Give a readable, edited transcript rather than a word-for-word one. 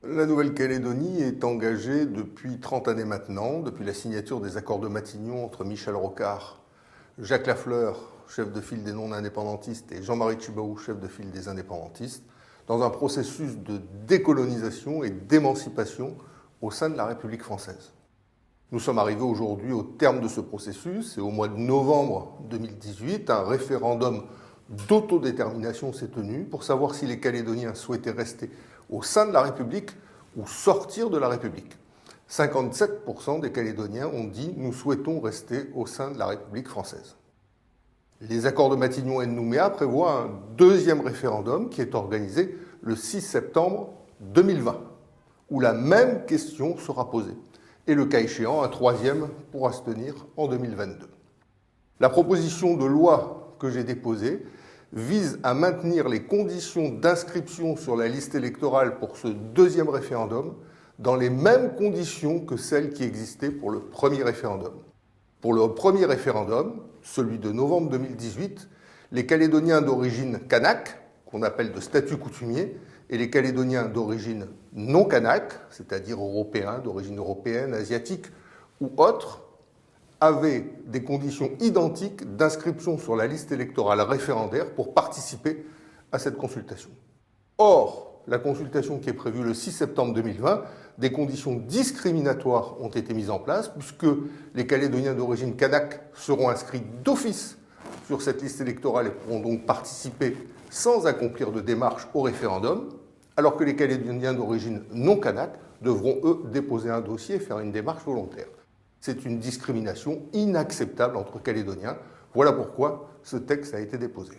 La Nouvelle-Calédonie est engagée depuis 30 années maintenant, depuis la signature des accords de Matignon entre Michel Rocard, Jacques Lafleur, chef de file des non-indépendantistes, et Jean-Marie Tjibaou, chef de file des indépendantistes, dans un processus de décolonisation et d'émancipation au sein de la République française. Nous sommes arrivés aujourd'hui au terme de ce processus et au mois de novembre 2018, un référendum d'autodétermination s'est tenu pour savoir si les Calédoniens souhaitaient rester au sein de la République ou sortir de la République. 57% des Calédoniens ont dit « nous souhaitons rester au sein de la République française ». Les accords de Matignon et de Nouméa prévoient un deuxième référendum qui est organisé le 6 septembre 2020, où la même question sera posée. Et le cas échéant, un troisième pourra se tenir en 2022. La proposition de loi que j'ai déposée vise à maintenir les conditions d'inscription sur la liste électorale pour ce deuxième référendum dans les mêmes conditions que celles qui existaient pour le premier référendum. Pour le premier référendum, celui de novembre 2018, les Calédoniens d'origine kanak, qu'on appelle de statut coutumier, et les Calédoniens d'origine non kanak, c'est-à-dire européens, d'origine européenne, asiatique ou autre, avaient des conditions identiques d'inscription sur la liste électorale référendaire pour participer à cette consultation. Or, la consultation qui est prévue le 6 septembre 2020, des conditions discriminatoires ont été mises en place puisque les Calédoniens d'origine kanak seront inscrits d'office sur cette liste électorale et pourront donc participer sans accomplir de démarche au référendum, alors que les Calédoniens d'origine non kanak devront, eux, déposer un dossier et faire une démarche volontaire. C'est une discrimination inacceptable entre Calédoniens. Voilà pourquoi ce texte a été déposé.